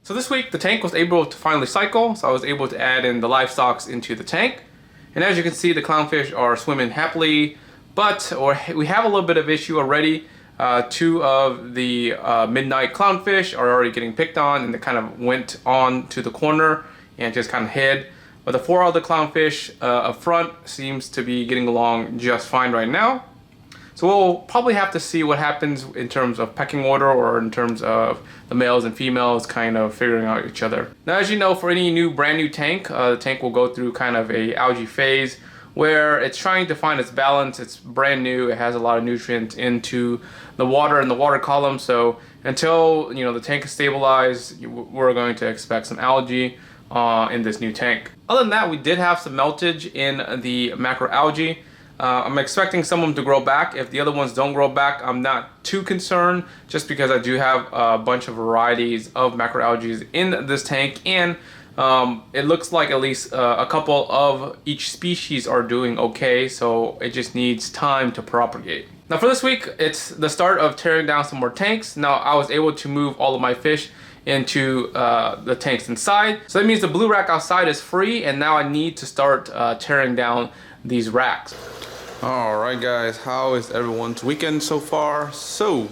So this week the tank was able to finally cycle, so I was able to add in the livestocks into the tank. And as you can see, the clownfish are swimming happily, but we have a little bit of issue already. Two of the midnight clownfish are already getting picked on, and they kind of went on to the corner and just kind of hid. But the four other clownfish up front seems to be getting along just fine right now. So we'll probably have to see what happens in terms of pecking order, or in terms of the males and females kind of figuring out each other. Now, as you know, for any brand new tank, the tank will go through kind of a algae phase where it's trying to find its balance. It's brand new. It has a lot of nutrients into the water and the water column. So until the tank is stabilized, we're going to expect some algae in this new tank. Other than that, we did have some meltage in the macroalgae. I'm expecting some of them to grow back. If the other ones don't grow back, I'm not too concerned, just because I do have a bunch of varieties of macroalgae in this tank, and it looks like at least a couple of each species are doing okay, so it just needs time to propagate. Now for this week, it's the start of tearing down some more tanks. Now I was able to move all of my fish into the tanks inside, so that means the blue rack outside is free, and now I need to start tearing down these racks. Alright guys, how is everyone's weekend so far? So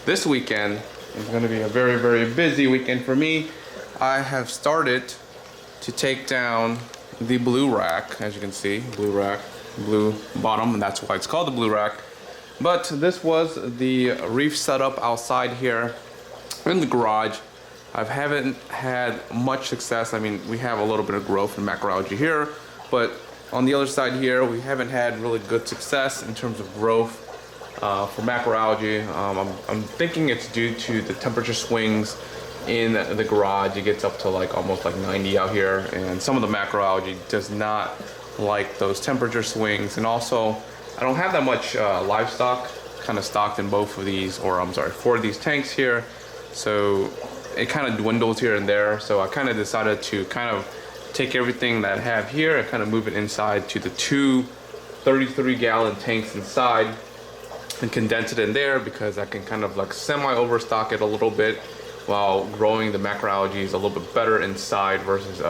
this weekend is going to be a very, very busy weekend for me. I have started to take down the blue rack. As you can see, blue rack, blue bottom, and that's why it's called the blue rack. But this was the reef setup outside here in the garage. I haven't had much success. I mean, we have a little bit of growth in macroalgae here, but on the other side here, we haven't had really good success in terms of growth for macroalgae. I'm thinking it's due to the temperature swings in the garage. It gets up to almost 90 out here, and some of the macroalgae does not like those temperature swings. And also, I don't have that much livestock kind of stocked in both of these, or I'm sorry, 4 of these tanks here. So it kind of dwindles here and there. So I kind of decided to kind of take everything that I have here and kind of move it inside to the 2 33-gallon tanks inside and condense it in there, because I can kind of semi-overstock it a little bit while growing the macroalgae a little bit better inside versus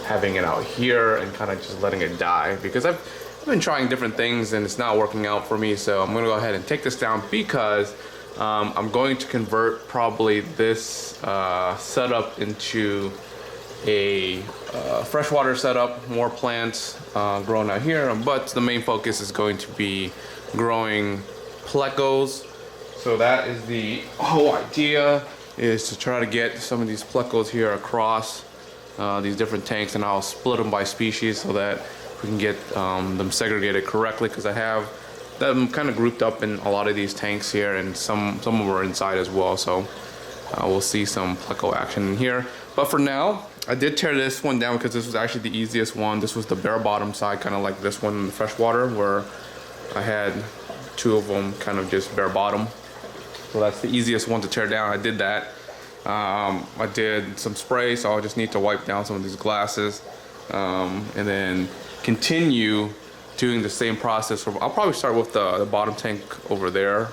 having it out here and kind of just letting it die, because I've been trying different things and it's not working out for me. So I'm going to go ahead and take this down, because I'm going to convert probably this setup into a freshwater setup, more plants growing out here, but the main focus is going to be growing plecos. So that is the whole idea, is to try to get some of these plecos here across these different tanks, and I'll split them by species so that we can get them segregated correctly, because I have them kind of grouped up in a lot of these tanks here, and some of them are inside as well. So we'll see some pleco action in here. But for now, I did tear this one down because this was actually the easiest one. This was the bare bottom side, kind of like this one in the freshwater, where I had 2 of them kind of just bare bottom. So that's the easiest one to tear down. I did that. I did some spray, so I'll just need to wipe down some of these glasses, and then continue doing the same process. I'll probably start with the bottom tank over there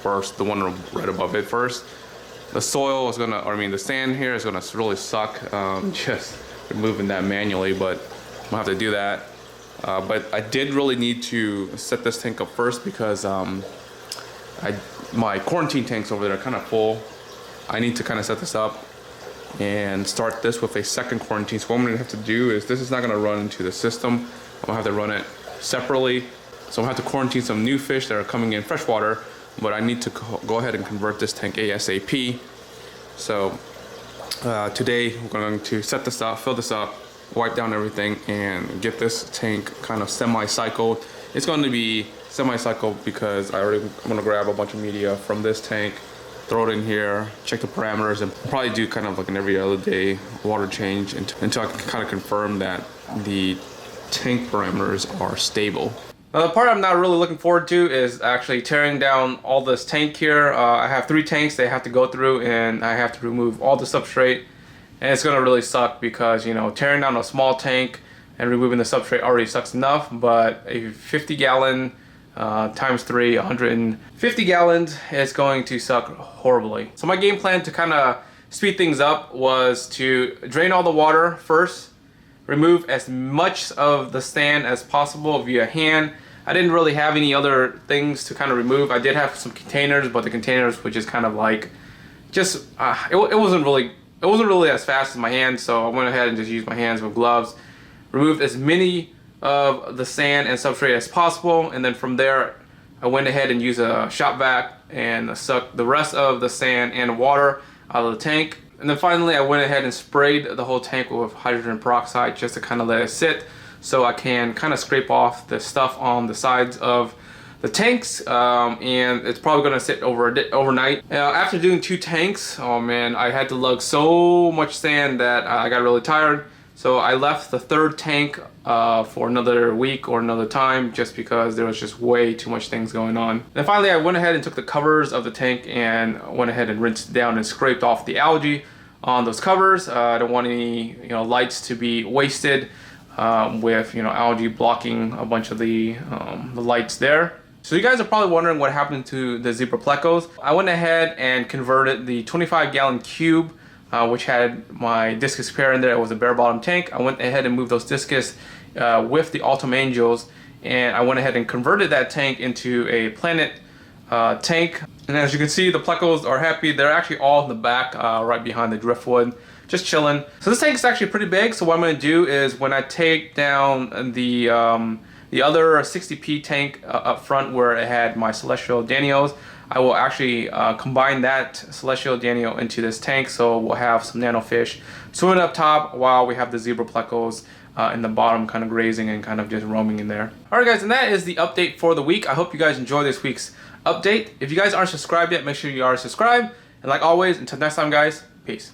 first, the one right above it first. The soil is gonna, the sand here is gonna really suck, just removing that manually, but I'm gonna have to do that. But I did really need to set this tank up first, because my quarantine tanks over there are kind of full. I need to kind of set this up and start this with a second quarantine. So what I'm gonna have to do is, this is not gonna run into the system. I'm gonna have to run it separately. So I'm gonna have to quarantine some new fish that are coming in freshwater, but I need to go ahead and convert this tank ASAP. So today we're going to set this up, fill this up, wipe down everything, and get this tank kind of semi-cycled. It's going to be semi-cycled because I'm going to grab a bunch of media from this tank, throw it in here, check the parameters, and probably do kind of like an every other day water change until I can kind of confirm that the tank parameters are stable. Now the part I'm not really looking forward to is actually tearing down all this tank here. I have 3 tanks they have to go through, and I have to remove all the substrate, and it's gonna really suck because, you know, tearing down a small tank and removing the substrate already sucks enough, but a 50-gallon times 3, 150 gallons is going to suck horribly. So my game plan to kind of speed things up was to drain all the water first, remove as much of the sand as possible via hand. I didn't really have any other things to kind of remove. I did have some containers, but the containers were just kind of like, it wasn't really as fast as my hands, so I went ahead and just used my hands with gloves. Removed as many of the sand and substrate as possible, and then from there I went ahead and used a shop vac and sucked the rest of the sand and water out of the tank. And then finally I went ahead and sprayed the whole tank with hydrogen peroxide just to kind of let it sit so I can kind of scrape off the stuff on the sides of the tanks, and it's probably going to sit overnight. After doing 2 tanks, oh man, I had to lug so much sand that I got really tired. So I left the 3rd tank for another week or another time just because there was just way too much things going on. Then finally I went ahead and took the covers of the tank and went ahead and rinsed down and scraped off the algae on those covers. I don't want any lights to be wasted with algae blocking a bunch of the lights there. So you guys are probably wondering what happened to the zebra plecos. I went ahead and converted the 25-gallon cube, which had my discus pair in there. It was a bare bottom tank. I went ahead and moved those discus with the Autumn Angels, and I went ahead and converted that tank into a Planet tank. And as you can see, the plecos are happy. They're actually all in the back, right behind the driftwood, just chilling. So this tank is actually pretty big. So what I'm going to do is when I take down the other 60p tank up front where it had my Celestial Danios, I will actually combine that Celestial Danio into this tank, so we'll have some nanofish swimming up top while we have the zebra plecos in the bottom kind of grazing and kind of just roaming in there. Alright guys, and that is the update for the week. I hope you guys enjoyed this week's update. If you guys aren't subscribed yet, make sure you are subscribed. And like always, until next time guys, peace.